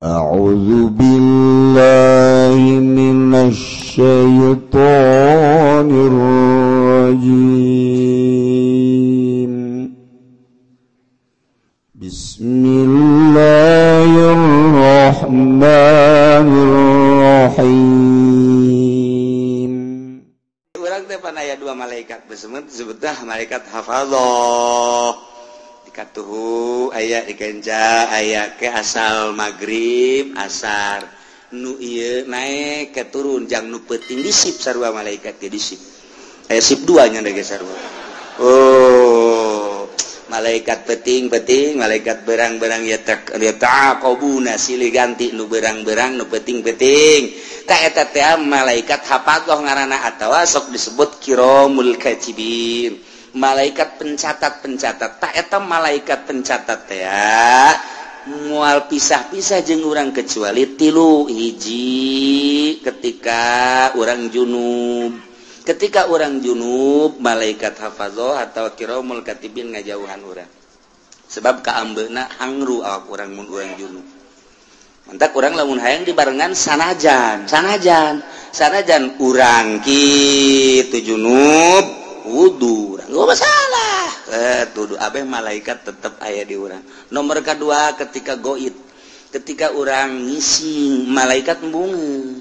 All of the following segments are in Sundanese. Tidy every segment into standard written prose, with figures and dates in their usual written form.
A'udzu billahi minasy syaithanir rajim. Bismillahirrahmanirrahim. Urang teh pan aya dua malaikat disebutna malaikat hafadzah. Katuhu aya dikenca aya ke asal maghrib asar nu ieu naik ke turun jang nu peuting disip sarua malaikat ge disip aya sip 2 nya ge sarua. Oh malaikat peuting malaikat berang-berang ya taqabuna silih ganti nu berang-berang nu peuting ta eta teh malaikat hafadzah ngaranna atawa sok disebut kiramul katibin. Malaikat pencatat tak eta malaikat pencatat ya moal pisah-pisah jeung urang kecuali tilu. Hiji ketika urang junub malaikat hafadzah atau kiramul katibin ngajauhan urang sebab kaambeuna angru awak urang mun urang junub. Mantak urang lamun hayang dibarengan sanajan urang kitu junub wudu nggak masalah tuduh abeh malaikat tetap aya di urang. Nomor kedua ketika goit ketika urang ngising malaikat embungeun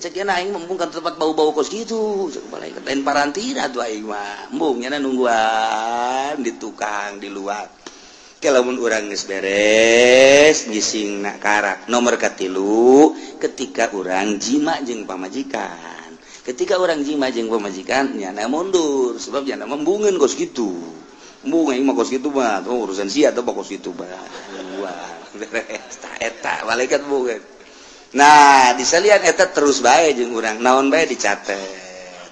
cekeuna aing membungkan tempat bau-bau kos gitu malaikat lain parantina tuh aing mah embungnya nungguan di tukang di luar ke lamun urang geus beres ngising nak karak. Nomor katilu ketika urang jima jeung pamajikan. Ketika orang jima jeung pamajikan nyana mundur sebab nyana membungeun kos kitu. Embung aing mah kos kitu mah urusan sia teh kos kitu mah. Wah, beres eta malaikat bungeun. Nah, disalian eta terus bae jeung urang naon bae dicatet.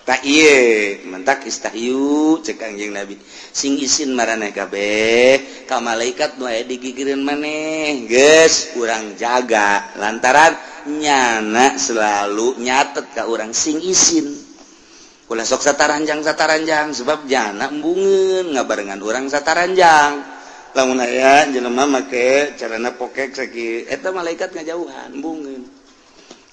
Ta ieu mentak istahyu cek Kangjeng Nabi. Sing isin maraneh kabeh ka malaikat nu aya di gigireun maneh. Geus urang jaga lantaran nyana selalu nyatet ka urang sing isin ulah sok sataranjang sebab nyana embungeun ngabarengan urang sataranjang lamun aya jelema make carana pokek saki eta malaikat ngajauhan embungeun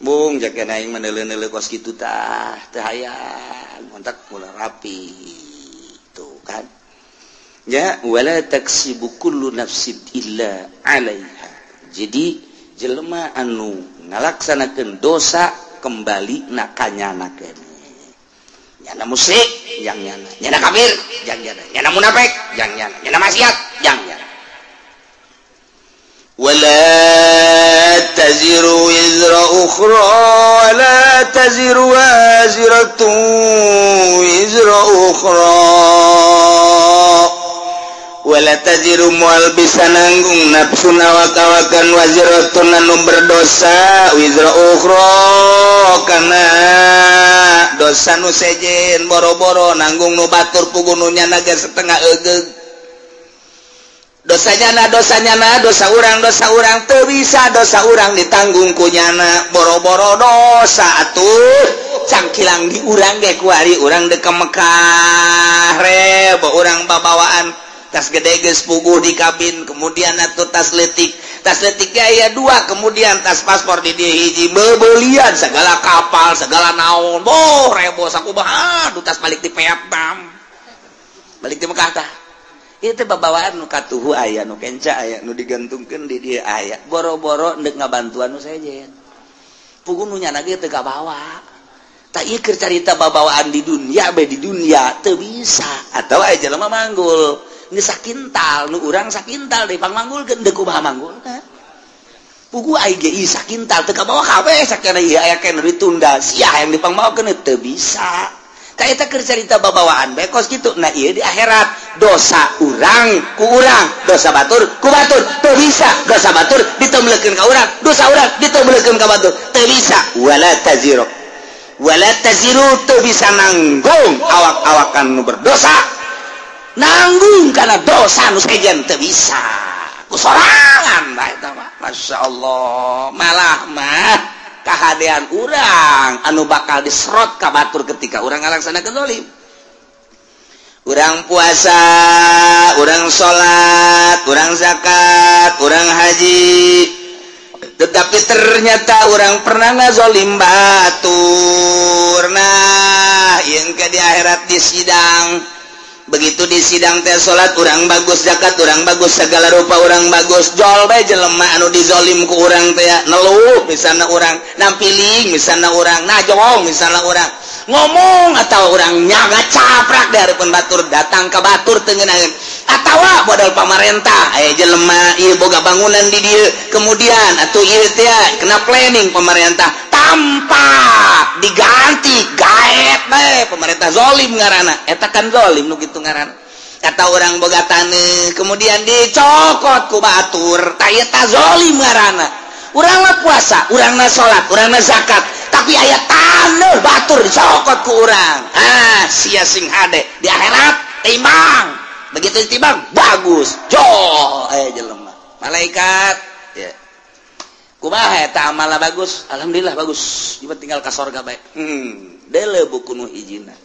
bung jakeun aing meneuleuh-neuleuh kos kitu tah teu hayang montak ulah rapi tuh kan ya wala taksibu kullu nafsin illa 'alaiha. Jadi jelema anu ngalaksanakeun dosa kembali na kanyana keneh. Nyana musyrik yang nyana kafir yang nyana munafik yang nyana maksiat yang nyana. Wala taziru wizra ukhra wala taziru waziratun wizra ukhra. Wala taziru mual bisa nanggung nafsu nawakawakan waziratun anu berdosa wizra ukhra kana dosa nu sejen boro-boro nanggung nu batur pugununya naga setengah egeug dosanya dosa urang teu bisa dosa urang ditanggung ku nyana boro-boro dosa atuh cangkilang di urang ge ku ari urang dek Mekah rebo urang babawaan tas gede geus puguh di kabin kemudian atuh tas letik aya 2 kemudian tas paspor di dieu hiji beubeulian segala kapal segala naon boh rebo sakumaha tas balik di Vietnam balik di Mekah tah ieu teh babawaan nu katuhu aya nu kenca aya nu digantungkeun di dieu aya boro-boro endek ngabantuan nu sejen puguh nu nyana ge teu kabawa tak ieu keur carita babawaan di dunia teu bisa atawa aya jelema manggul ini sakintal, nu urang sakintal deh pang manggulkeun deuk kumaha manggulna. Pugu ai ge ieu sakintal teu kabawa kabeh sakana ieu aya keneh ditunda. Sia hayang dipangbawakeun teu bisa. Ka eta keur carita babawaan bae kos kitu. Nah ieu di akhirat dosa urang ku urang, dosa batur ku batur teu bisa. Dosa batur ditomlekeun ka urang, dosa urang ditomlekeun ka batur teu bisa. Wala taziru teu bisa nanggung awak-awakan nu berdosa. Nanggung karena dosa nu sejen teu bisa kusorangan bae eta mah masyaallah malah mah kahadean urang anu bakal diserot ka batur ketika urang ngalaksanakeun zalim urang puasa, urang sholat, urang zakat, urang haji, tapi ternyata orang pernah ngazolim batur. Nah yang ke di akhirat di sidang, begitu di sidang teh salat orang bagus, zakat orang bagus, segala rupa orang bagus, jol bae jelema anu dizolim ku urang teh neluh misalna urang, nampiling misalna urang, najong misalna urang, ngomong atau orang nyaga caprak di harapan batur, datang ke batur teu ngeunaheun atawa modal pamarentah aya jelema ieu boga bangunan di dieu, kemudian atuh ieu teh kena planning pemerintah tanpa diganti gaet bae pemerintah zolim ngaranna, eta kan zolim nu kitu ngaranna. Kata orang boga taneuh kemudian dicokot ku batur, tah ieu tah zolim ngaranna. Urangna puasa, urangna salat, urangna zakat, tapi aya taneuh batur dicokot ku urang. Ah, sia sing hade di akhirat timbang. Begitu ditimbang bagus, jo jelema. Malaikat ya. Kumaha eta amalna bagus? Alhamdulillah bagus. Ieu tinggal ka sorga bae. Deuleu buku nu hijina.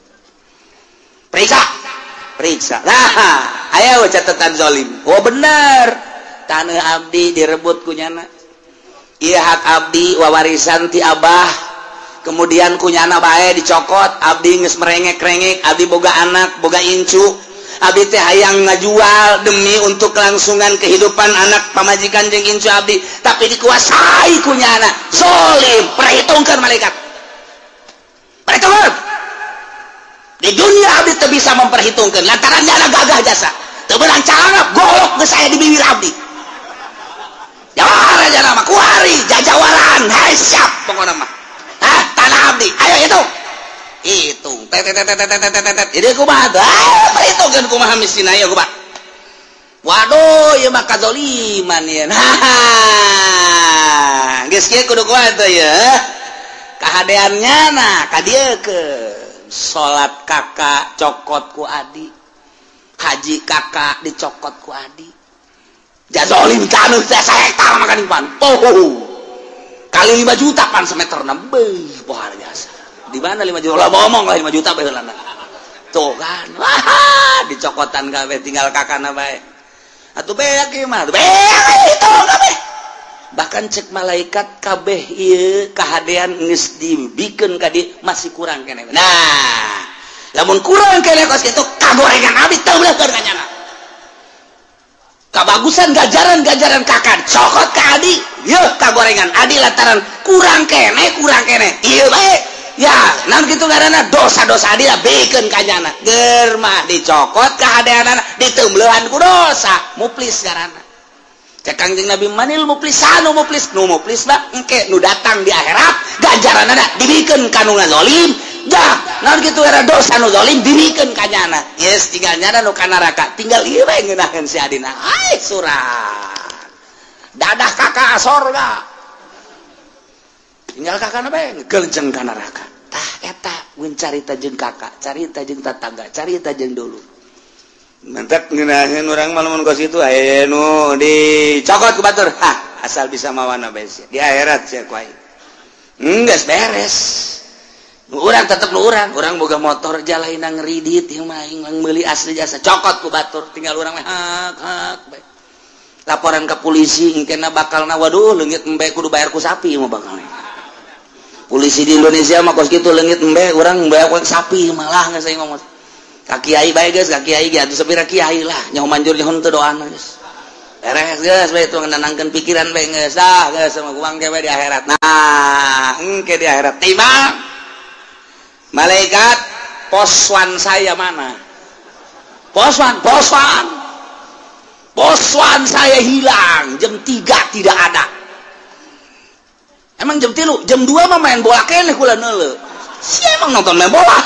Periksa. Nah, aya catatan zalim. Oh bener. Taneuh abdi direbut ku nyana. Ieu hak abdi wawarisan ti abah. Kemudian ku nyana bae dicokot, abdi geus merengek-rengek, abdi boga anak, boga incu. Abdi teh hayang ngajual demi untuk kelangsungan kehidupan anak pamajikan jeung incu abdi, tapi dikuasai ku nyana. Zalim, perhitungkeun malaikat. Perhitungkeun. Di dunia abdi teu bisa memperhitungkeun lantaran nyana gagah jasa. Teu beurang carana golok geus aya di bibir abdi. Jawara jana mah kuari jajawaran, hai siap pokona mah. Hah, tanah abdi. Ayo hitung. Hitung jadi kumaha tuh perhitungkeun kumaha miskin aya kumaha. Waduh ieu mah kadzaliman ieu. Nah geus kieu kudu kumaha teh ya kahadeannya nah ka dieu ke salat kakak cokot ku adi, haji kakak dicokot ku adi, jazolim taneuh teh 1 hektar makan impan kali 5 juta pan semeterna beuh pohar jasa. Di mana 5 juta? Lah ngomong lah 5 juta bae heulana. Tuh kan. Wah, dicokotan kabeh tinggal kakana bae. Atuh beak ieu mah. Beak itu kabeh. Bahkan cek malaikat kabeh ieu kahadean geus dibikeun ka dieu masih kurang keneh. Nah, lamun kurang keneh kos kitu kagorengan abdi teu beuleuh ka nyana. Kabagusan gajaran-gajaran kakak cokot ka adi, yeuh kagorengan adi lantaran kurang keneh. Ieu bae. Ya, naon kitu ngaranna dosa-dosa dia bikeun ka nyana. Geur mah dicokot kahadeanana diteumleuhan ku dosa, muflis ngaranna. Cek Kangjeng Nabi manil muflis anu muflis, nu muflis mah engke nu datang di akhirat ganjaranana dibikeun ka nu ngazolim. Dah, naon kitu era dosa nu zalim dibikeun ka nyana. Yes, tinggal nyana nu ka neraka, tinggal ieu bae ngeunaheun si adina. Ai surat. Dadah kakak sorga. Tinggal kakakna bae gelenceng ka neraka. Tah eta mun carita jeung kakak, carita jeung tetangga, carita jeung dulu. Mantap ngeunaheun urang mah lamun kos kitu aya nu dicokot ku batur. Hah, asal bisa mawana bae sia. Di akhirat sia ku aing. Geus beres. Nu urang tetep nu urang boga motor jalaina ngridit ieu mah aing meuli asli jasa cokot ku batur, tinggal urang mah hak bae. Laporan ke polisi engkena bakalna waduh leungit embe kudu bayar ku sapi mah bakalna. Polisi di Indonesia mah kos kitu leungit embe urang bayar ku sapi malah geus aing ngomong. Ka kiai bae geus, ka kiai ge atuh sapira kiai lah, nyaho manjur nyaho teu doana geus. Beres geus bae itu ngenenangkeun pikiran bae geus. Dah geus sama kuang ge bae di akhirat. Nah, engke di akhirat timbang. Malaikat poswan saya mana? Poswan saya hilang, jam 3 tidak ada. Emang jam 3, jam 2 mah main bola keneh kula neuleuh. Si emang nonton main bola.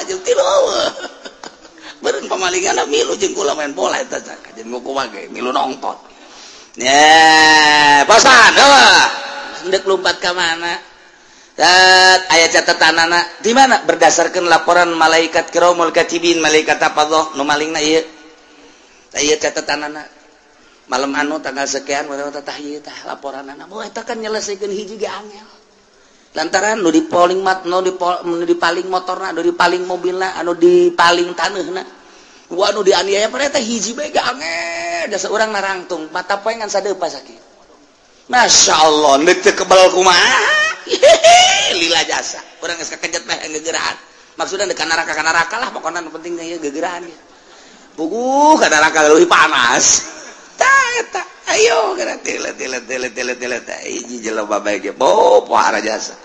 Jam 3. Beureun pamalinganna milu jeung kula main bola eta cak. Jeung kumaha ge milu nonton. Ya, poswan heuh. Hendek lompat ka mana? Ayat catatanana di mana berdasarkan laporan malaikat kiramul katibin malaikat hafadzah nu malingna ieu. Ieu catatanana malam anu tanggal sekian tah ieu tah laporanana. Oh eta kan nyelesikeun hiji ge angel. Lantaran nu dipaling motorna, nu dipaling mobilna, anu dipaling taneuna. Anu dianiaya pada eta hiji bae ge angel. Da seurang narangtung mata poe ngan sadeupa sakieu. Masya Allah nek teu kebal kumaha lila jasa urang geus kakejat mah ngegerahan maksudna deuk ka neraka lah pokona nu penting ieu gegerahan ge puguh ka neraka leuwih panas tah eta ayo geura tilet hiji jelema bae ge pohara jasa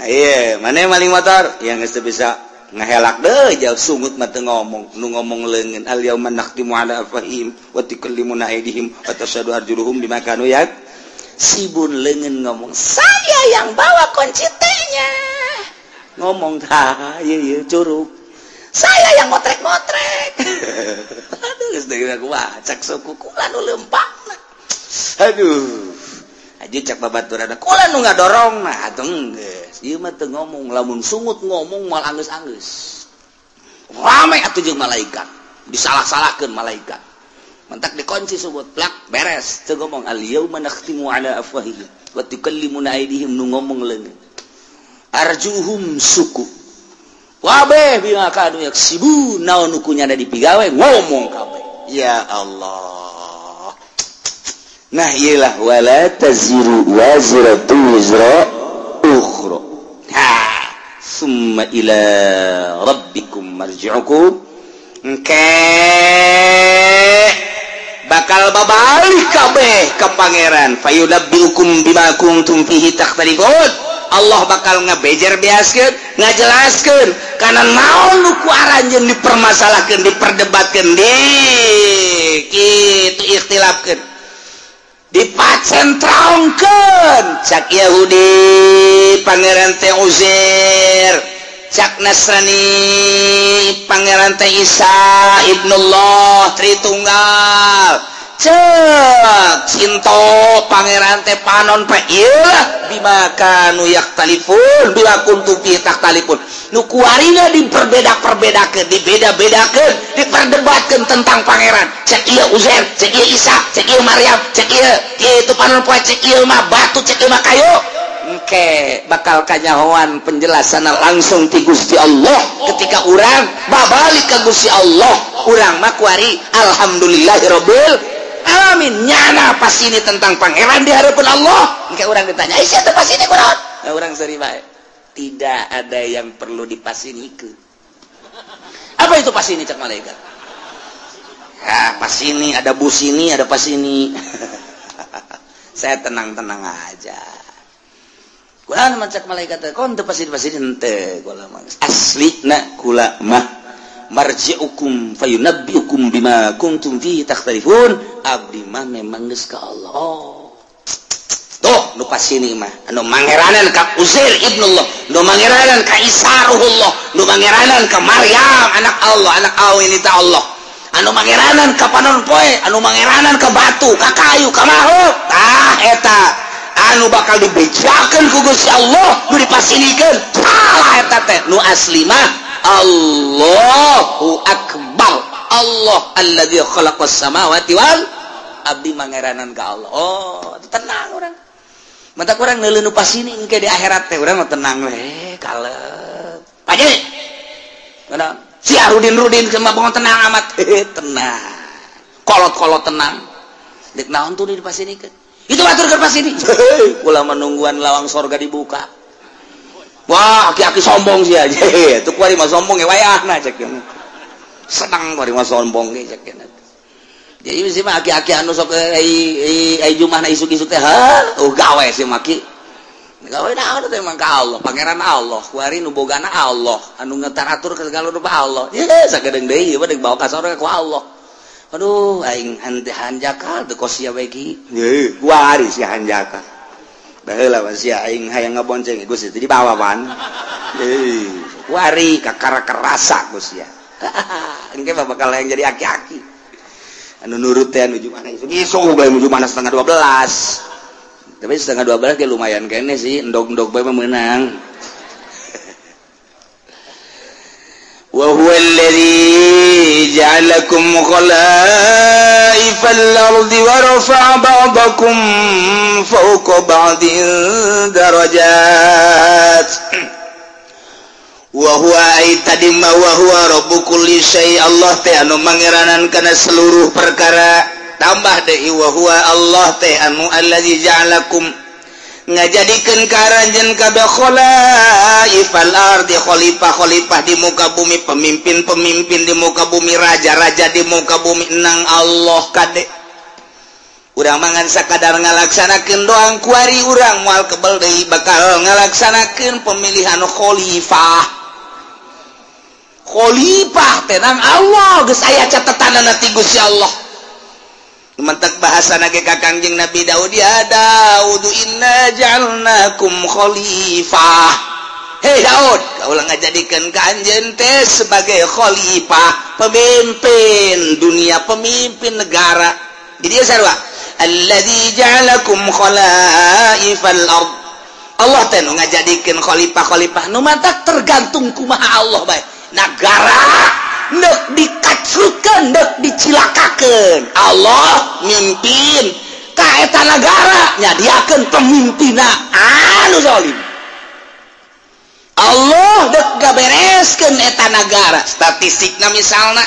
nah ieu mane maling motor yang geus teu bisa ngahelak deui jauh sungut mah teu ngomong nu ngomong leungeun al yauma nakhtimu ala afahim wa tukallimuna aydihim wa tashhadu arjuluhum bima kanu sibun lengan ngomong saya yang bawa kunci T-nya ngomong iya curug saya yang motrek aduh geus deui aku cak suku kula nu leumpakna aduh aja cak babaturan kula nu ngadorongna atuh geus ieu mah teu ngomong lamun sungut ngomong moal anggeus-anggeus rame atuh jeung malaikat disalah-salahkeun malaikat mentak dikunci subut plak beres teu ngomong al yauma nakhtimu ala afwahihim wa tukallimuna aydihim nu ngomong leungeun arjuhum suku wabeh bima kanu yaksibun naon nu kunyana dipigawe ngomong kabeh ya Allah nah iyalah wala taziru wazratu wizra ukhra ha summa ila rabbikum marji'ukum bakal babalik kabeh ka pangeran fayunabbiukum bima kuntum fihi takhtalifun Allah bakal ngabejer beaskeun ngajelaskeun kana naon nu ku aranjeun dipermasalahkeun diperdebatkeun kitu ikhtilafkeun dipacentraungkeun cak Yahudi pangeran teh Uzair cak Nasrani pangeran teh Isa ibnullah Tritunggal cek Sinto pangeran teh Panon pa ieu bima kanu yaktalifun bila kuntum fi taktalifun nu kuarina diperbeda-perbedakeun dibeda-bedakeun diperdebatkeun tentang pangeran cek ieu Uzair cek ieu Isa cek ieu Maryam cek ieu kitu Panon poe cek ieu mah batu cek ieu mah kayu engke bakal kanyahoan penjelasan langsung ti Gusti Allah ketika urang babalik ka Gusti Allah urang mah kuari alhamdulillahirabbil alamin nyana pasini tentang pangeran di hadapan Allah engke urang ditanya sia teh pasini kunaon nah urang seri bae tidak ada yang perlu dipasinikeun apa itu pasini cek malaikat ya pasini ada busini ada pasini saya tenang-tenang aja kula mah cek malaikat kon teu pasini henteu kula mah aslina kula mah marji'ukum fayunabbiukum bima kuntum fihi takhtalifun abdi mah memang geus ka Allah oh tuh nu pasini mah anu mangeranan ka Uzair ibnullah nu mangeranan ka Isa ruhullah nu mangeranan ka Maryam anak Allah anak awilita Allah anu mangeranan ka panon poe anu mangeranan ka batu ka kayu ka makhluk tah eta anu bakal dibejakeun ku Gusti Allah nu dipasinikeun salah eta teh nu asli mah Allahu akbar Allah alladzi khalaqas samawati wal abdi mangeranan ka Allah oh tenang urang mentak urang neuleuh nu pasini engke di akhirat teh urang mah tenang we kalep paje kana si Rudin sama bangun tenang amat tenang kolot tenang dek naon tuh dipasinikeun itu batur keur pasini kula menungguan lawang sorga dibuka wah aki-aki sombong sih aja tuh kuari mah sombong ya wayahna cek senang kuari mah sombong ge cek jadi sih mah aki-aki anu sok ai jumah na isuk-isuk teh gawe sih maki gawe naon teh mah ka Allah pangeran Allah kuari nu bogana Allah anu ngetaratur ka segala rupa Allah ye sagedeung deui ieu deuk bawa ka sorga ku Allah aduh aing henteu hanjaka teu kosia we ki ye kuari si hanjaka baheula masih aing hayang ngabonceng Gusti teh dibawa pan kuari kakara kerasa Gusti ya engke bakal yang jadi aki-aki anu nurut teh nuju mana isuk bae nuju mana 11:30 tapi 11:30 kayak lumayan kene sih endog-endog bae menang wa huwa alladzi ja'alakum khalaifal ardi wa rafa'a ba'dakum fawqa ba'din darajat wa huwa aitadimma wa huwa rabbu kulli syai Allah teh anu mangeranan kana seluruh perkara tambah deui wa huwa Allah teh anu allazi ja'alakum ngajadikeun karanjeun kabeh khalaifal ardi khalifah di muka bumi, pemimpin di muka bumi, raja di muka bumi. Nang Allah kade urang mangan sakadar ngalaksanakeun doang kuari urang moal kebel deui bakal ngalaksanakeun pemilihan khalifah tenang Allah geus aya catatanana ti Gusti Allah. Mentak bahasa nage kakangjeng Nabi Daud, ya Daud inna ja'alnakum khalifah. Hei Daud, kaulah ngajadikeun ka anjeun teh sebagai khalifah, pemimpin dunia, pemimpin negara. Jadi sarua allazi ja'alakum khalaifal ard. Allah teh nu ngajadikeun khalifah nu mantak tergantung kumaha Allah bae. Negara nek dikacrutkeun, nek dicilakakeun, Allah mimpin ka eta negara nyadiakeun pemimpinna anu zalim. Allah dek gabereskeun eta negara statistikna misalna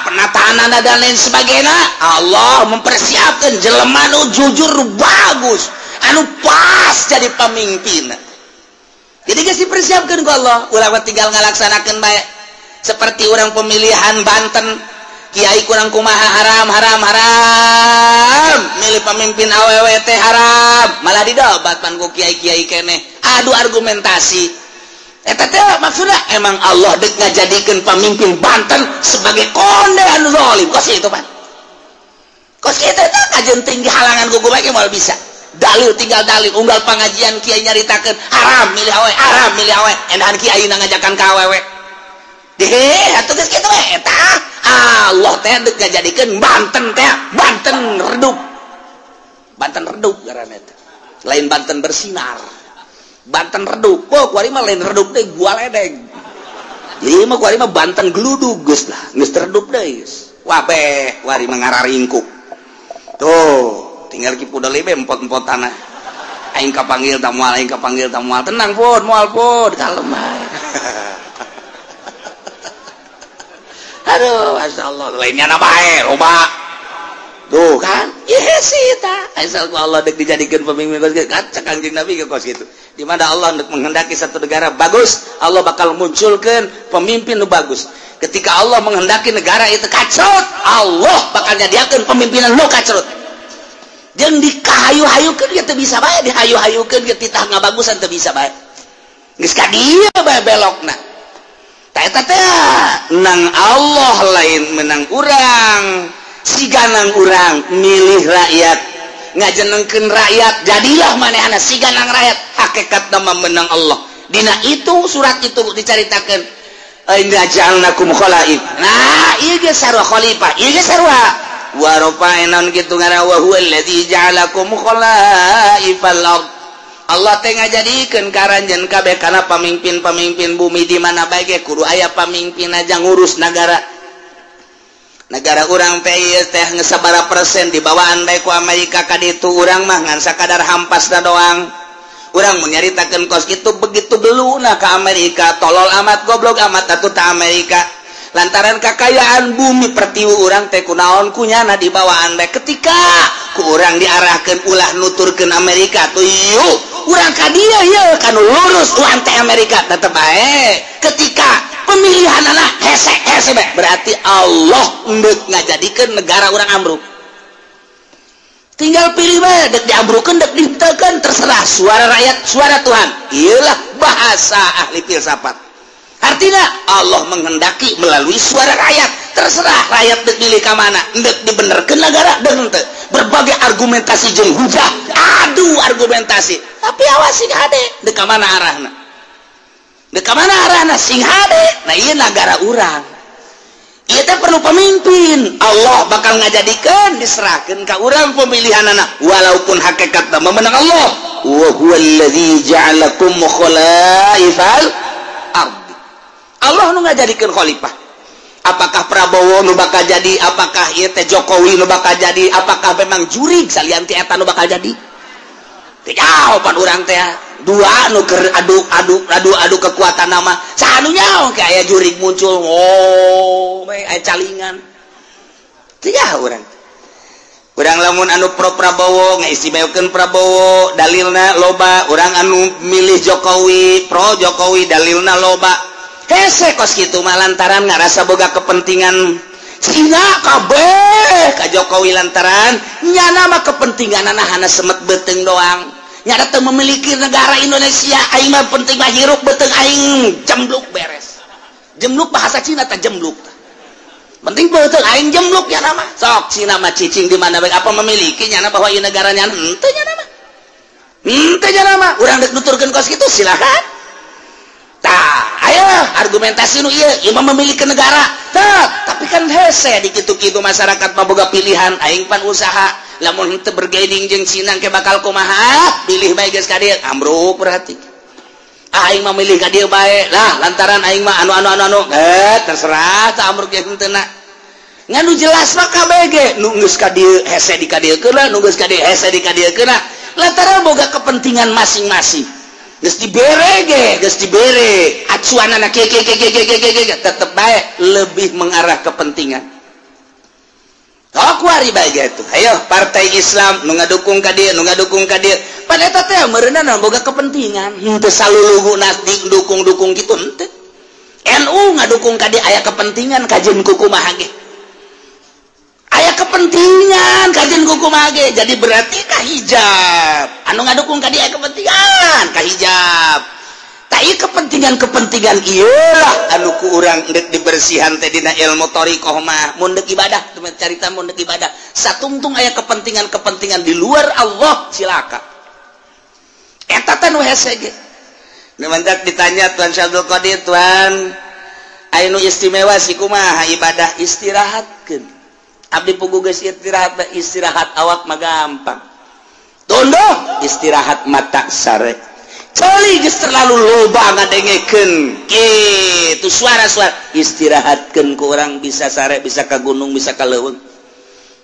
penataanana dan lain sebagainya. Allah mempersiapkan jelema anu jujur bagus anu pas jadi pemimpin. Jadi geus dipersiapkeun ku Allah, ulah tinggal ngalaksanakeun bae. Seperti orang pemilihan Banten, kiai kurang kumaha haram milih pemimpin awewe teh haram, malah didobatkan ku kiai keneh adu argumentasi. Eta teh maksudna emang Allah dek ngajadikeun pemimpin Banten sebagai konde anu zalim. Kos itu Pak, kos itu teh kajenting di halangan ku bae moal bisa dalil, tinggal dalil unggal pengajian kiai nyaritakeun haram milih awe endahan kiai ngajakan ka awewe. Deh, atuh geus kitu we eta. Allah teh deuk ngajadikeun Banten teh Banten redup. Banten redup ngaranna teh. Lain Banten bersinar. Banten redup. Oh, kuari mah lain redup teh gua ledeng. Jadi mah kuari mah Banten gludug geus lah. Geus redup deui geus. Wah beh, kuari mah ngararingkuk. Tuh, tinggal ki pudel ieu empot-empotana. Aing kapanggil tamual, tenang pun, moal pun, kalem ae. Aduh, Masya Allah, lainnya nama air, loba. Tuh kan, yesita. Asal ku Allah dek dijadikan pemimpin kos gitu, kan Kangjeng Nabi ke kos gitu. Di mana Allah untuk menghendaki satu negara bagus, Allah bakal munculkan pemimpin nu bagus. Ketika Allah menghendaki negara itu kacrut, Allah bakal nyadiakeun pemimpinan nu kacrut. Jeung dikahayu-hayukeun ge teu bisa bae, dihayu-hayukeun ge titah ngabagusan teu bisa bae. Geus ka dieu bae belokna. Eta teh nang Allah lain menang urang, siganang urang milih rakyat, ngajenengkeun rakyat, jadilah manehna siganang rakyat, hakikat nama menang Allah. Dina itu surat itu dicaritakeun inna ja'alnakum khalaif. Nah, ieu ge sarua khalifah, ieu ge sarua wa rafa'na kitu ngaranna wa huwal ladzi ja'alakum khalaifal ard. Allah teh ngajadikeun karanjeun kabeh kana pamimpin bumi di mana bae ge kudu aya pamimpin aja ngurus negara. Negara urang teh ieu teh geus sabaraha persen dibawaan bae ku Amerika ka ditu, urang mah ngan sakadar hampasna doang. Urang mun nyaritakeun kos kitu begitu beluna ka Amerika, tolol amat goblok amat atuh ta Amerika. Lantaran kakayaan bumi pertiwu urang teh kunaon kunyana dibawaan bae ketika ku urang diarahkeun ulah nuturkeun Amerika tuh yuk urang ka dieu yeuh kanu lurus ulah teh Amerika tetep bae ketika pemilihanana hese bae berarti Allah endeuk ngajadikeun negara urang ambruk. Tinggal pilih bae dek diambrukeun dek dihenteukeun terserah, suara rakyat suara Tuhan. Iyalah bahasa ahli filsafat. Artinya Allah menghendaki melalui suara rakyat, terserah rakyat dek milih ka mana, dek dibenerkeun negara deung teu. Berbagai argumentasi jeung hujah, adu argumentasi. Tapi awas sing hade, dek ka mana arahna? Dek ka mana arahna sing hade? Nah ieu negara urang. Ieu teh perlu pemimpin. Allah bakal ngajadikeun diserahkeun ka urang pemilihanana walaupun hakikatna memenang Allah. Wa huwallazi ja'alakum khalaifal ard. Allah nu ngajadikeun khalifah. Apakah Prabowo nu bakal jadi, apakah ieu teh Jokowi nu bakal jadi, apakah memang jurig salian ti eta nu bakal jadi? Teu jawaban urang teh. Dua nu keur adu kekuatan nama. Saha nu nyaho ke aya jurig muncul. Oh, bae aya calingan. urang lamun anu pro Prabowo ngaistimewakeun Prabowo dalilna loba, urang anu milih Jokowi pro Jokowi dalilna loba. Hese kos kitu mah lantaran ngarasa boga kepentingan Cina kabeh ka Jokowi lantaran nyana mah kepentinganna hana semet beuteung doang. Nyana teu memiliki negara Indonesia, aing mah penting mah hirup beuteung aing jembluk beres. Jembluk bahasa Cina teh jembluk. Penting beuteung aing jembluk nya nama. Sok Cina mah cicing di mana bae apa memiliki nya bahwa ieu negaranya henteu nya nama. Henteu nya nama. Urang deuk nuturkeun kos kitu silakan. Tah, ayo argumentasi nu ieu mah memiliki negara. Tah, tapi kan hese di kitu-kitu masyarakat mah boga pilihan aing pan usaha. Lamun henteu bergaining jeung Cina ke bakal kumaha? Pilih bae geus ka dieu ambruk berarti. Aing mah milih ka dieu bae lah lantaran aing mah anu terserah tah amruk ge henteu na. Nganu jelas mah kabeh ge nu geus ka dieu hese di ka dieu keuna, nu geus ka dieu hese di ka dieu keuna. Lantaran boga kepentingan masing-masing. Geus dibere ge, geus dibere. Acuanana ke tetep bae lebih mengarah kepentingan. Kuari bae gitu. Ayo partai Islam nu ngadukung ka dieu, nu ngadukung ka dieu. Pan eta teh meureunana boga kepentingan. Teu saluluguna dukung-dukung kitu henteu. NU ngadukung ka dieu aya kepentingan kajeun kumaha ge. Aya kepentingan kajeun kumaha ge. Jadi berarti ka hijab. Anu ngadukung ka dieu aya kepentingan ka hijab. Tapi kepentingan ieu lah anu ku urang deuk dibersihan teh dina ilmu thariqah mah mun deuk ibadah carita mun deuk ibadah satungtung aya kepentingan di luar Allah cilaka eta teh nu hese ge nu mentak ditanya Tuan Syabdul Qadir Tuan aya nu istimewa si kumaha ibadah istirahatkeun abdi puguh geus istirahat awak mah gampang tondo istirahat mata sare coli geus terlalu loba ngadengekeun kitu suara-suara istirahatkeun ku urang bisa sare bisa ka gunung bisa ka leuweung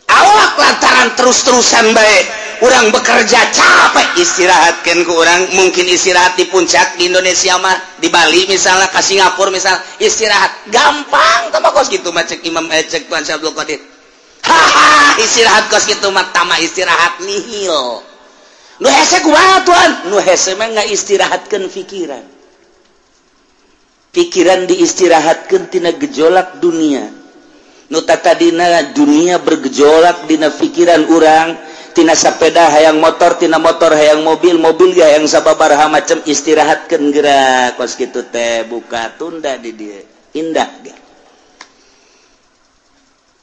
awak lantaran terus-terusan bae urang bekerja capek istirahatkeun ku urang mungkin istirahat di puncak di Indonesia mah di Bali misalnya ka Singapura misal istirahat gampang tambah kos kitu mah cek Imam cek Tuan Syabdul Qadir haha istirahat kos kitu mah tamah istirahat nihil. Nu hese kumaha Tuan? Nu hese mah ngaistirahatkeun pikiran. Pikiran diistirahatkeun tina gejolak dunia. Nu tatadina dunia bergejolak dina pikiran urang, tina sapeda hayang motor, tina motor hayang mobil, mobil ge hayang sababaraha macam istirahatkeun geura kos kitu teh buka tunda di dieu. Indah ge.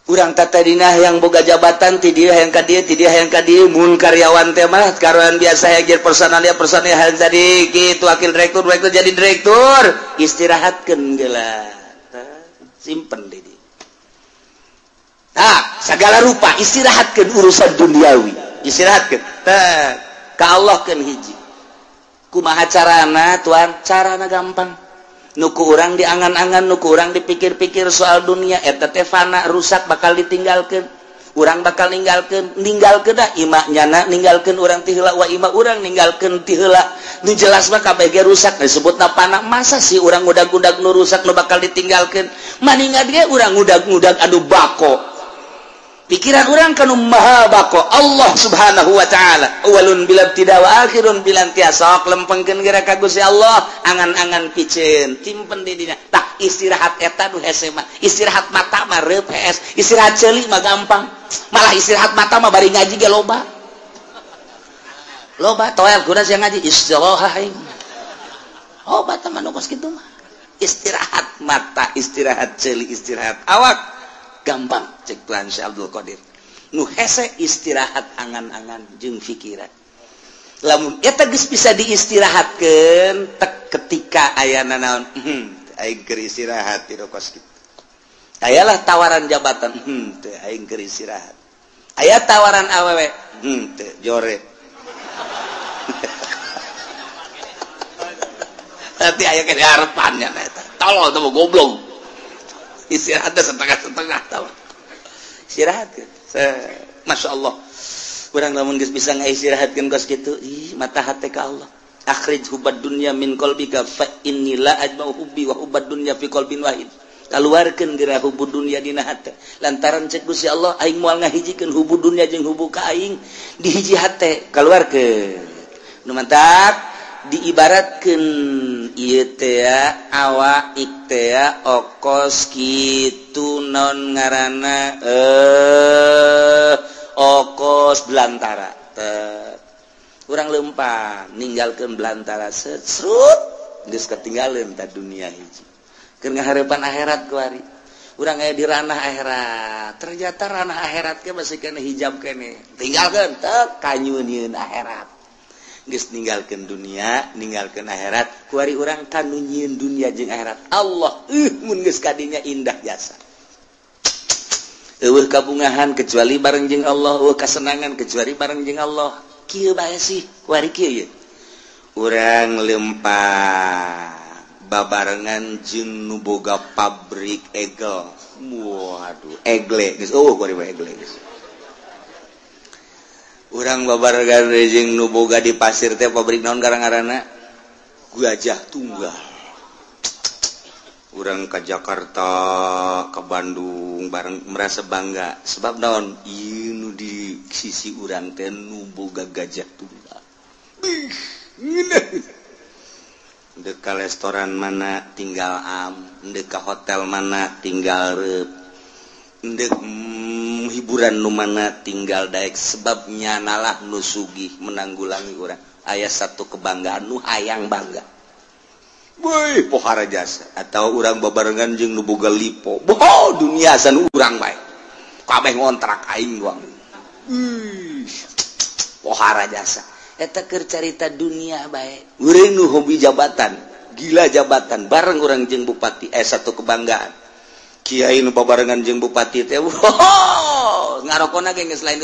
Urang tatadina yang boga jabatan ti dieu hayang ka dieu mun karyawan teh mah karyawan biasa hayang personal hayang jadi kitu wakil direktur jadi direktur istirahatkeun geula simpen di dieu segala rupa istirahatkeun urusan duniawi istirahatkeun ka Allah keun hiji kumaha carana Tuan carana gampang nuku urang diangan-angan nuku urang dipikir-pikir soal dunia eta teh fana rusak bakal ditinggalkeun urang bakal ninggalkeun dah ima nyana ninggalkeun urang ti heula wa ima urang ninggalkeun ti heula nu jelas mah kabeh ge rusak disebutna fana masa sih urang ngudag-ngudag nu rusak nu bakal ditinggalkeun maningat ge urang ngudag-ngudag anu bako pikiran urang kanu maha bako Allah subhanahu wa ta'ala awalun bilam tidak wa akhirun bilam tiasok lempengkeun geura ka Gusti Allah angan-angan piceun timpen di dina tah istirahat eta nu hese mah istirahat mata mah reup hees istirahat ceuli mah gampang malah istirahat mata mah bari ngaji ge loba toel kuda sia ngaji istirahat mah nu kos kitu mah istirahat mata istirahat ceuli istirahat awak gampang cek Tuan Syabdul Qadir nu hese istirahat angan-angan jeung pikiran lamun eta geus bisa diistirahatkeun tek ketika aya naon aing keur istirahat di kos kitu ayalah tawaran jabatan teu aing keur istirahat aya tawaran awewe teu jore tapi aya ke harapannya eta tolol teu goblok istirahatnya setengah-setengah tahu istirahat Masya Allah urang lamun geus bisa ngaistirahatkeun kos kitu mata hate ka Allah akhrij hubad dunya min qalbika fa inni la ajma'u hubbi wa hubad dunya fi qalbin wahid keluarkan gerak hubud dunia dina hate lantaran cek Gusti Allah aing moal ngahijikeun hubud dunia jeung hubud ka aing di hiji hate keluarkeun nu mantap diibaratkeun ieu teh awa iktea okos kitu non ngaranna okos belantara urang lempang ninggalkeun belantara serut geus ketinggalan ta dunia hiji keur ngaharepan akhirat kuari urang aya di ranah akhirat ternyata ranah akhirat ke masih kena hijab kene tinggalkeun teu kanyunieun akhirat geus ninggalkeun dunia ninggalkeun akhirat kuari urang kanu nyieun dunia jeung akhirat Allah mun geus kadinya indah jasa eueuh kabungahan kecuali bareng jeung Allah eueuh kasenangan kecuali bareng jeung Allah kieu bae sih kuari kieu ye urang lempah babarengan jeung nu boga pabrik egel waduh egle geus kuari bae egle geus urang babarengan jeung nu boga di pasir teh pabrik naon garang-garana Gajah Tunggal urang ka Jakarta ke Bandung bareng merasa bangga sebab naon ieu nu di sisi urang teh nu boga Gajah Tunggal dek ka restoran mana tinggal dek ka hotel mana tinggal reup dek hiburan nu mana tinggal daek sebab nyanalah nu sugih menanggulangi urang aya satu kebanggaan nu hayang bangga boy pohara jasa atau urang babarengan jeung nu boga lipo boh dunia san urang bae kabeh ngontrak aing doang pohara jasa eta keur carita dunia bae urang nu hobi jabatan gila jabatan bareng urang jeung bupati satu kebanggaan kiai nu babarengan jeung bupati teh ngarokona ge geus lain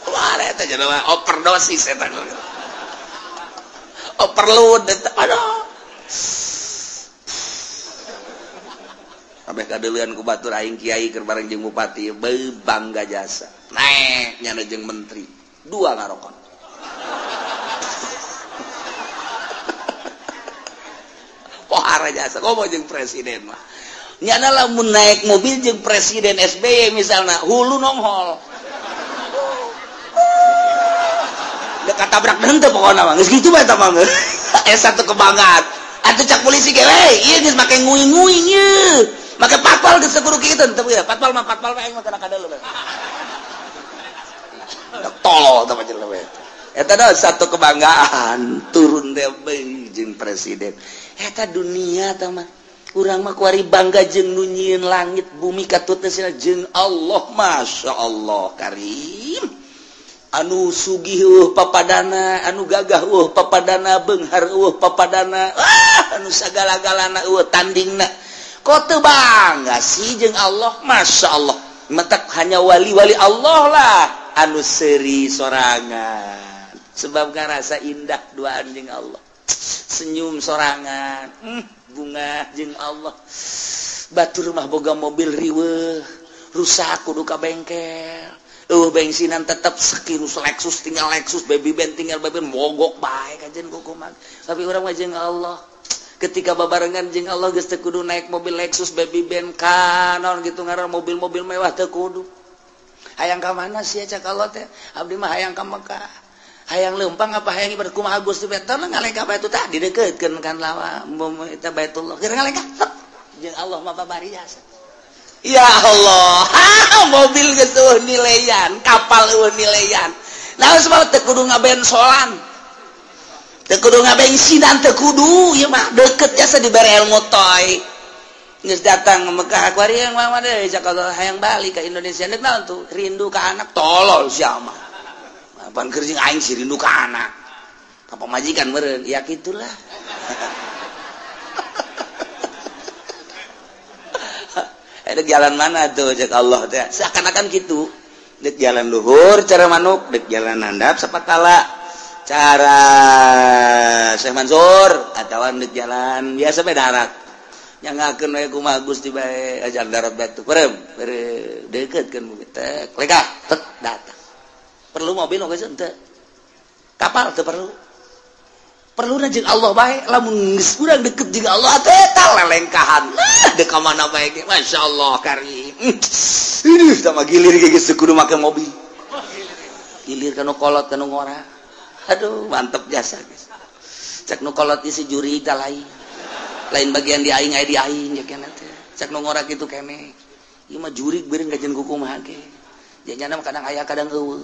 wah eta jenama overdosis eta overload eta aduh kabeh kadeuleun ku batur aing kiai keur bareng jeung bupati bangga jasa naik nyana jeung menteri dua ngarokon pohara jasa komo jeung presiden mah nyana lamun naik mobil jeung presiden SBY misalna hulu nonghol dekat tabrak henteu pokona mah geus kitu bae eta mah satu kebanggaan atuh cak polisi ge we ieu geus make nguing-nguing ieu make patpal geus kudu kitu teu ya patpal mah aing mah kana kadeuleum tolol teh panjenengan we eta da satu kebanggaan turun teh jeung presiden eta dunia teh mah urang mah kuari bangga jeung nu nyieun langit bumi katutna jeung Allah masyaallah karim anu sugih papadana anu gagah papadana beunghar papadana anu sagala-galana tandingna kok teu bangga sih jeung Allah masyaallah matak hanya wali-wali Allah lah anu seuri sorangan sebab ngarasa indah duaan jeung Allah senyum sorangan bunga jeung Allah batur mah boga mobil riweuh rusak kudu ka bengkel bensinan tetap sekirus Lexus tinggal Lexus baby band tinggal baby band mogok bae kajen kukuman tapi urang mah jeung Allah ketika babarengan jeung Allah geus teu kudu naik mobil Lexus baby band kanon gitu ngaran mobil-mobil mewah teu kudu hayang ka mana sia cak Allah teh abdi mah hayang ka Mekah hayang leumpang apa hayang ibarat kumaha Gusti Betul ngalengka bae itu tah dideukeukeun kan lawa eta Baitullah keur ngalengka jeung Allah mah babari jasa ya Allah mobil geus nilaian kapal nilaian naon sebab teu kudu ngabensolan teu kudu ngabensinan teu kudu ieu mah deukeut jasa dibere ilmu toy geus datang Mekah kuari yang mah deui cak hayang balik ka Indonesia nek naon tuh rindu ka anak tolol sia mah pan keur jeung aing si rindu ka anak ka pamajikan meureun ya kitulah dek jalan mana tuh cek Allah teh seakan-akan gitu dek jalan luhur cara manuk dek jalan handap sapatala cara Syekh Mansur atawa dek jalan biasa bae darat nyangakeun we kumaha Gusti bae ajar darat batu perem deukeutkeun mobil teh leka tek datang perlu mobil geus henteu kapal teu perlu perlu jeung Allah bae lamun geus urang deket jeung Allah teh tah lelengkahan dek ka mana bae ge masyaallah karim ini sama gilir ge geus kudu make mobil gilir kanu kolot kanu ngora aduh mantep jasa guys cek nu kolot isi juri tah lain bagian di aing aya di aing ya keneh teh cek nu ngora kitu keneh ieu mah juri beureung gajeun kukumaha ge janjana kadang aya kadang eueuh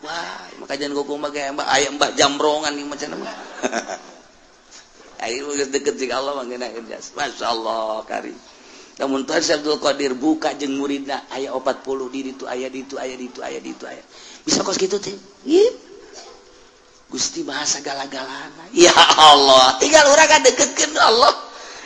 wah makajan kuku mah ge aya mbah jambrongan ieu macam mah ayo geus deket jeung Allah mah geuna jas masyaallah karim lamun teu Abdul Qadir buka jeung muridna aya 40 di ditu aya ditu aya ditu aya ditu aya bisa kos kitu teh Gusti bahasa gala-galana ya Allah tinggal urang kadeketkeun Allah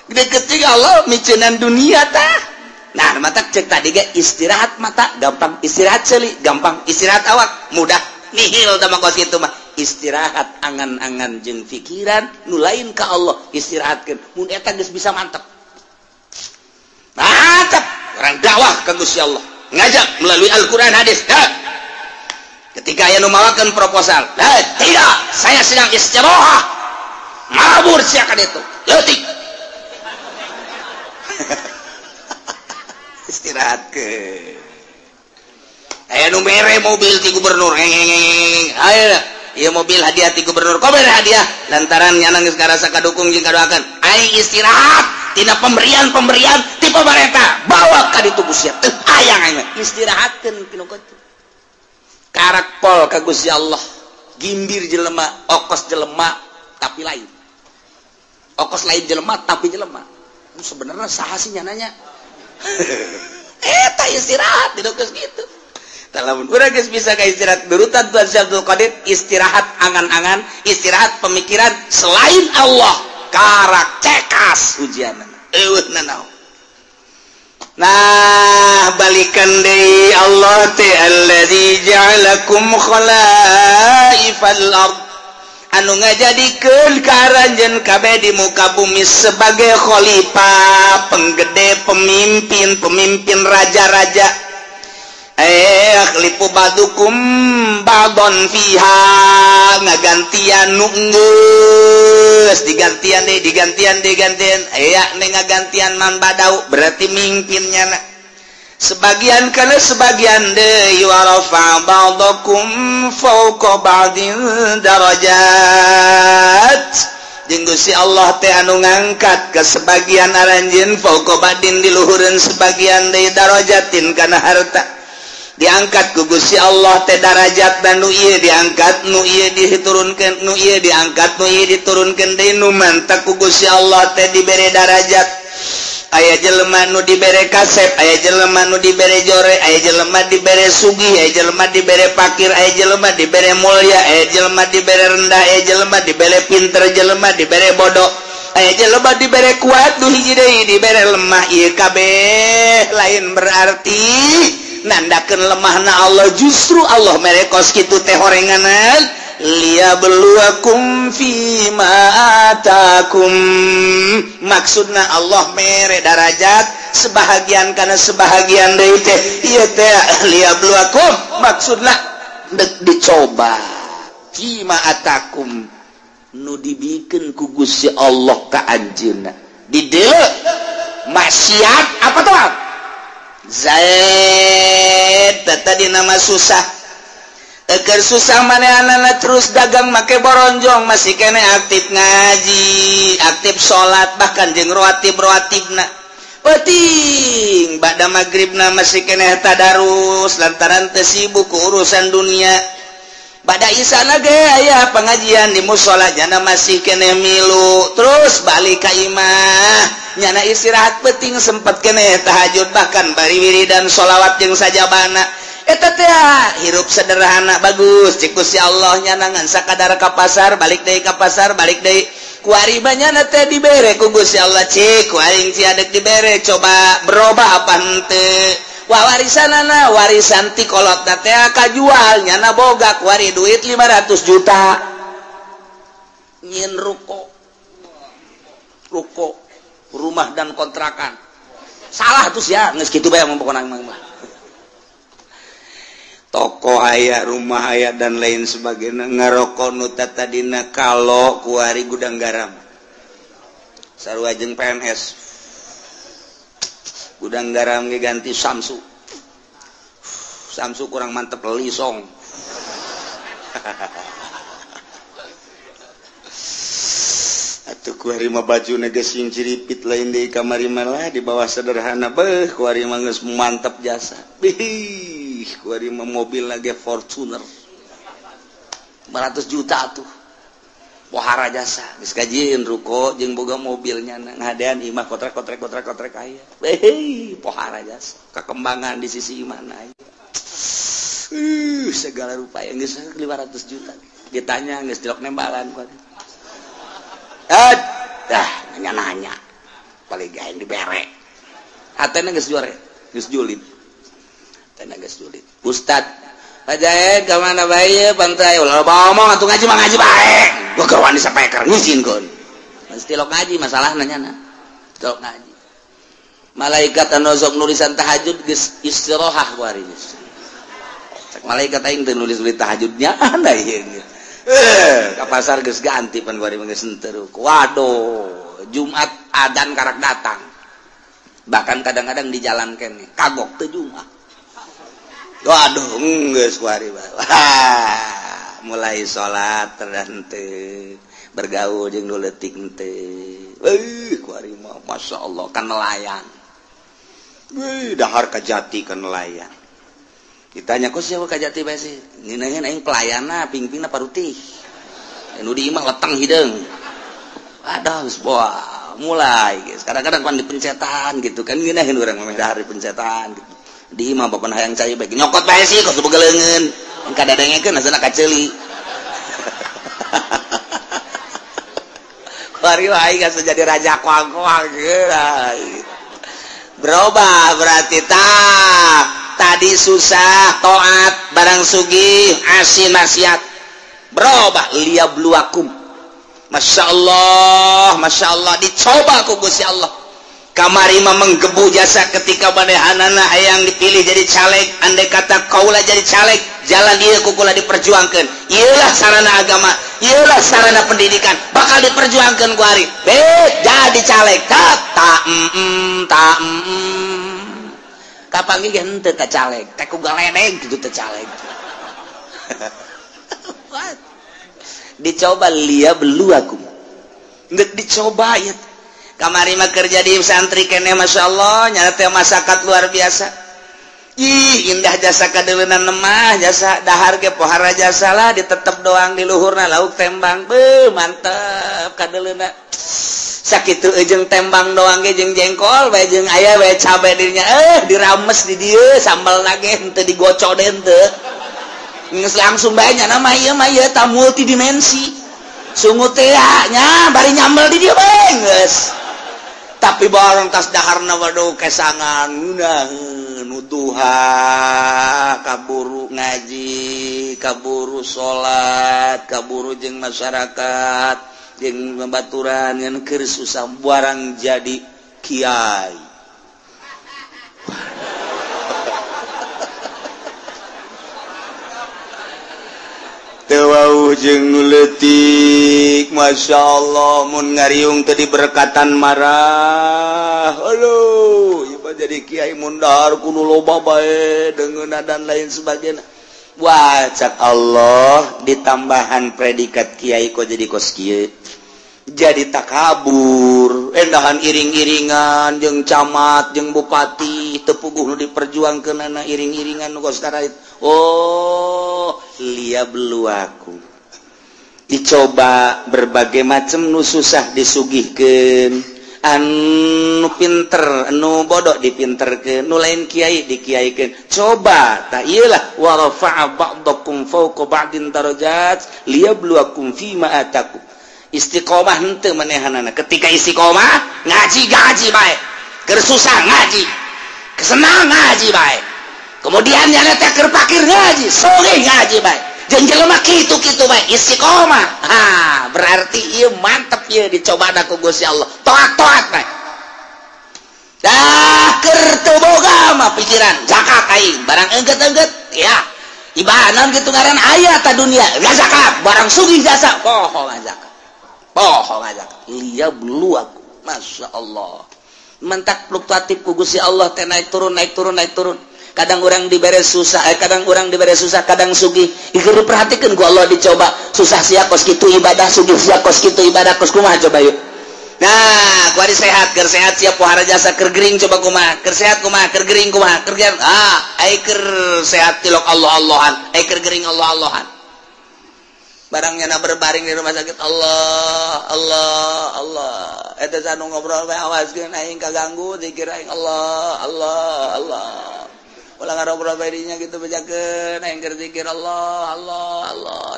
deket jeung Allah miceunnan dunia tah nah mata cek tadi ge istirahat mata gampang istirahat seuli gampang istirahat awak mudah nihil tama kos kitu mah istirahat angan-angan jeung pikiran nu lain ka Allah istirahatkeun mun eta geus bisa mantep mantep orang dakwah ka Gusti Allah ngajak melalui Al-Qur'an hadis ketika aya nu mawakeun proposal tidak saya sedang istirahat mabur sia ka ditu leutik istirahat ke aya nu mere mobil ti gubernur aya ieu mobil hadiah ti gubernur kok mere hadiah lantaran nyana geus karasa kadukung jeung kadoakeun aing istirahat tina pemberian ti pamarentah bawa ka ditu Gusti teu hayang aing istirahatkeun kitu karak pol ka Gusti Allah gimbir jelema okos jelema tapi lain okos lain jelema tapi jelema sebenarnya saha sih nyananya eta istirahat didokeus gitu lamun urang geus bisa ka istirahat berutan Tuan Abdul Qadir istirahat angan-angan istirahat pemikiran selain Allah karak cekas ujianna eueuh nanaon nah balikan deui Allah teh allazi ja'alakum khalaifal ard anu ngajadikeun karanjeun kabeh di muka bumi sebagai khalifah penggede pemimpin raja-raja khalifu badukum badon fiha ngagantian nu geus digantian aya ne ngagantian man badau berarti mimpinnya sebagian kana sebagian deui wa rafa ba'dakum fawqa ba'din darajat jeung Gusti Allah teh anu ngangkat ke sebagian aranjeun fawqa ba'din di luhureun sebagian deui darajatin kana harta diangkat ku Gusti Allah teh darajat dan nu ieu diangkat nu ieu diturunkeun nu ieu diangkat nu ieu diturunkeun deui nu mantap ku Gusti Allah teh dibere darajat aya jelema nu dibere kasep aya jelema nu dibere jore aya jelema dibere sugih aya jelema dibere fakir aya jelema dibere mulya aya jelema dibere rendah aya jelema dibere pinter jelema dibere bodoh aya jelema dibere kuat nu hiji deui dibere lemah ieu kabeh lain berarti nandakeun lemahna Allah justru Allah mere kos kitu teh horenganan liyabluwakum fima atakum maksudna Allah mere darajat sebahagian kana sebahagian deui teh ieu teh liyabluwakum maksudna dicoba fima atakum nu dibikeun ku Gusti Allah ka anjeunna di dieu maksiat apa tuh Zaid tadi nama susah eker susah manehanana terus dagang make boronjong masih kene aktif ngaji aktif sholat bahkan jeung rawatib-rawatibna penting bada magribna masih kene tadarus lantaran teu sibuk ku urusan dunia bada isana ge aya pengajian di mushola jana masih kene milu terus balik ka imah nyana istirahat penting sempat kene tahajud bahkan bari wiridan sholawat jeung sajabana eta teh hirup sederhana bagus cik Gusti Allah nyana ngan sakadar ka pasar balik deui ka pasar balik deui kuari banyana teh dibere ku Gusti Allah cik kuaring ciadek dibere coba berubah apa henteu warisanana warisan ti kolotna teh kajual nyana boga kuari duit 500 juta nyin ruko rumah dan kontrakan salah tuh ya geus kitu bae pokona mah toko aya rumah aya dan lain sebagainya ngarokok nu tadina kalau kuari gudang garam sarua jeung PNS gudang garam ge ganti Samsu kurang mantep lisong atuh kuari mah bajuna geus sing ciripit lain deui kamari malah di bawah sederhana beuh kuari mah geus mantep jasa kuari mah mobil lagi Fortuner 500 juta tuh pohara jasa geus kajieun ruko jeung boga mobilnya ngadean imah kotrek aya pohara jasa kakembangan di sisi mana aya segala rupa yang geus 500 juta ditanya geus dilok nembalan kuari nanya paling gaeng dibere hatena geus juare geus julid tenagas sulit Ustad Pajaen ke mana bae pantai ulah ngomong atuh ngaji mah ngaji bae gua keur disampaikan ngizin-keun mesti lok ngaji masalah nanyana lok ngaji malaikat anu sok nulisan tahajud geus istirahah kuari cek malaikat aing teu nulis tahajudnya anda ieu ka pasar geus ganti pan kuari mah geus henteu waduh Jumat adzan karak datang bahkan kadang-kadang di jalan kene kagok teu Jumat. Waduh, geus kuari mulai salat dan bergaul jeung nu leutik teh. Kuari mah masyaallah kan nelayan. Dahar ka Jati kan nelayan. Ditanya kok siapa ka Jati bae sih? Ngeunaheun aing pelayana pingpingna parutih. Nu di imah leteng hideung. Aduh, geus mulai geus. Kadang-kadang pan dipencetan gitu kan ngeunaheun urang mah dahar dipencetan gitu. Di imah bapak hayang cai baik nyokot bae sih kok sebegeleungeun engka dadengekeun asana kaceuli kuari wae geus jadi raja kuang-kuang berubah berarti tadi susah taat barang sugih asin maksiat berubah liyabluwakum masyaallah dicoba ku Gusti Allah kamari mah menggebu jasa ketika manehanana hayang dipilih jadi caleg andai kata kaula jadi caleg jalan ieu kukula diperjuangkeun ieulah sarana agama ieulah sarana pendidikan bakal diperjuangkeun ku ari jadi caleg kapan ge henteu teh caleg teh ku galedeg kitu teh caleg dicoba liyabluwakum ngeuk dicoba ya kamari mah kerja di santri kene masyaallah nyata masyarakat luar biasa ih indah jasa kadeuleunan mah jasa dahar ge pohara jasa lah ditetep doang di luhurna lauk tembang mantep kadeuleuna sakitu jeung tembang doang ge jeung jengkol bae jeung aya bae cabe dirinya dirames di dieu sambalna ge henteu digocok deui henteu geus langsung bae nya mah ieu ta multidimensi sungut teh nya bari nyambel di dieu bae geus tapi barang tas daharna waduh kesangan nuduha kaburu ngaji kaburu salat kaburu jeung masyarakat jeung babaturan ngan keur susah barang jadi kiai tewauh jeung nu leutik masyaallah mun ngariung teu diberkatan marah aduh ieu jadi kiai mun dahar kudu loba bae deungeunna dan lain sebagainya wah cak Allah ditambahan predikat kiai kok jadi kos kieu jadi takabur endahan iring-iringan jeung camat jeung bupati teu puguh nu diperjuangkeunana iring-iringan nu kos karait liyabluwakum dicoba berbagai macam nu susah disugihkeun anu pinter anu bodoh dipinterkeun nu lain kiai dikiaikeun coba ta ieulah wa rafa'a ba'dakum fawqa ba'din darajat liyabluwakum fima atakum istiqomah henteu manehanana ketika istiqomah ngaji bae keur susah ngaji kesenang ngaji bae kemudian nyana teh keur pakir ngaji sore ngaji bae jeung jelema kitu-kitu bae istiqomah berarti ieu mantep ieu dicobana ku Gusti Allah toat bae dah keur teu boga mah pikiran zakat aing barang engget ya ibadah gitu ngaran aya ta dunia zakat barang sugih jasa poho zakat iya belu aku masya Allah mentak fluktuatif ku Gusti Allah teh naik turun kadang orang dibere susah kadang orang dibere susah kadang sugih keur diperhatikeun ku Allah dicoba susah sia kos kitu ibadah sugih sia kos kitu ibadah kos kumaha coba yuk nah kuari sehat keur sehat sia pohara jasa keur gering coba kumaha keur sehat kumaha keur gering kumaha keur ai keur sehat tilok Allah-Allahan ai keur gering Allah-Allahan barangnya na berbaring di rumah sakit Allah eta sanu ngobrol bae awaskeun aing kaganggu zikir aing Allah ulah ngarobrol bae dinya gitu bejakeun aing keur zikir Allah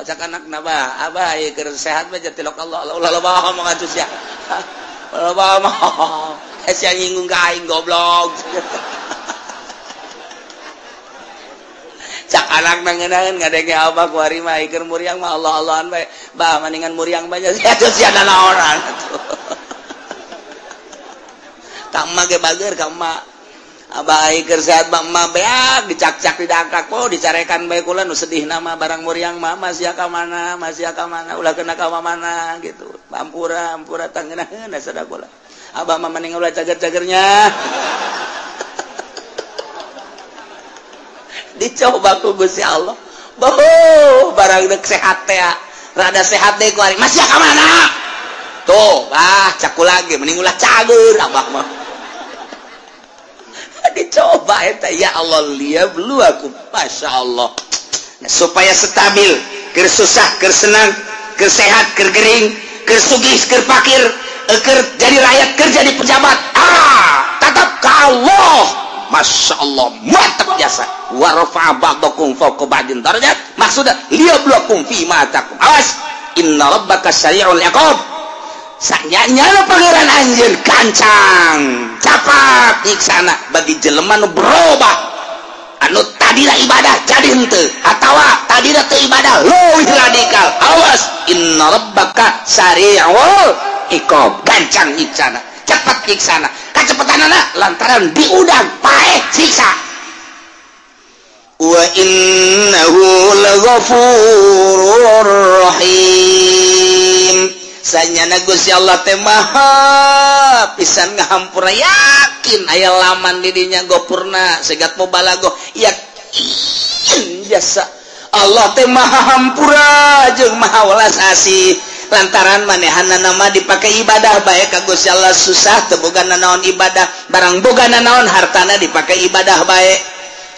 cak anakna bah abah ieu keur sehat bae tilok Allah ulah loba ngomong atuh sia loba mah sia nyinggung ka aing goblok cak anak nangeunaan ngadenge apa kuari mah keur muriang mah Allah-Allahan bae bah mendingan muriang banyak sia naonan kamma ge bager kamma abah keur sehat mah beak dicak-cak didangkak po dicarekan bae kula nu sedih nama barang muriang mah masih ka mana ulah kena ka mana gitu ampura tangeunahna sada kula abah mah mending ulah cager-cagernya dicoba ku Gusti Allah barang dek sehat teh rada sehat deui ku ari masih ka mana tuh cak lagi mending ulah cager abah mah dicoba eta ya Allah liya belu aku masya Allah nah, supaya stabil keur susah keur senang keur sehat keur gering keur sugih keur fakir keur jadi rakyat keur jadi pejabat tetap ka Allah masya Allah mantap biasa wa rafa'a ba'dakum fawqa ba'din darajat maksudnya liyabluwakum fi ma takum awas inna rabbaka sari'ul iqab sanyanya pangeran anjeun kancang capat nyiksana bagi jelema nu berubah anu tadina ibadah jadi henteu atawa tadina teu ibadah leuwih radikal awas inna rabbaka sari'ul iqab gancang nyiksana cepat nyiksana kacepetanana lantaran diudang paeh siksa wa innahu laghafurur rahim sanyana Gusti Allah teh maha pisan ngahampura yakin aya laman di dinya gopurna segat mau balago yakin biasa Allah teh maha hampura jeung maha welas asih lantaran manehanna nama dipakai ibadah bae ka Gusti Allah susah teu boga naon ibadah barang boga naon hartana dipakai ibadah bae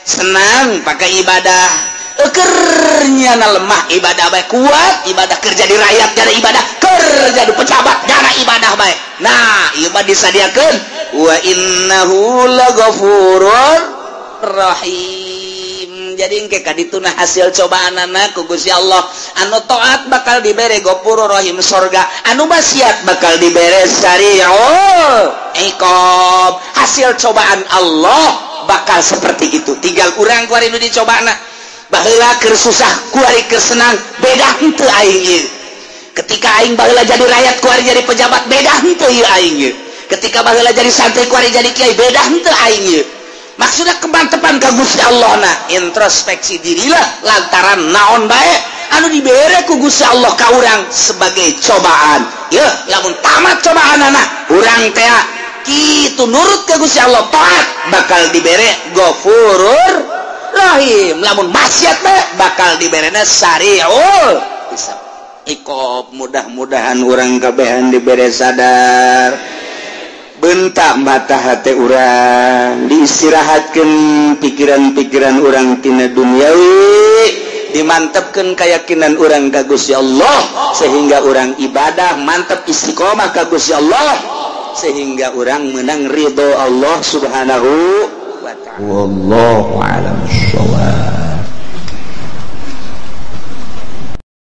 senang pakai ibadah kernya lemah ibadah baik kuat ibadah kerja di rakyat jadi ibadah kerja di pejabat jadi ibadah baik nah ibadah disadiakeun wa innahu laghafurur rahim jadi engke kadituna hasil cobaanana ku Gusti Allah anu taat bakal dibere ghafurur rahim surga anu maksiat bakal dibere sari'ul iqab hasil cobaan Allah bakal seperti itu tinggal urang kuari nu dicobana baheula keur susah kuari keur senang beda henteu aing ieu ketika aing baheula jadi rakyat kuari jadi pejabat beda henteu ieu aing ieu ketika baheula jadi santri kuari jadi kiai beda henteu aing ieu maksudna kemantepan ka Gusti Allah na introspeksi dirilah lantaran naon bae anu dibere ku Gusti Allah ka urang sebagai cobaan yeuh lamun tamat cobaanana urang teh kitu nurut ka Gusti Allah taat bakal dibere ghafurur rahim lamun maksiat bakal diberena sari'ul iqab mudah-mudahan urang kabehan dibere sadar bentak mata hati urang diistirahatkeun pikiran-pikiran urang tina duniawi dimantepkeun keyakinan urang ka Gusti Allah sehingga urang ibadah mantep istiqomah ka Gusti Allah sehingga urang menang ridho Allah subhanahu wa ta'ala wallahu a'lam bissawab.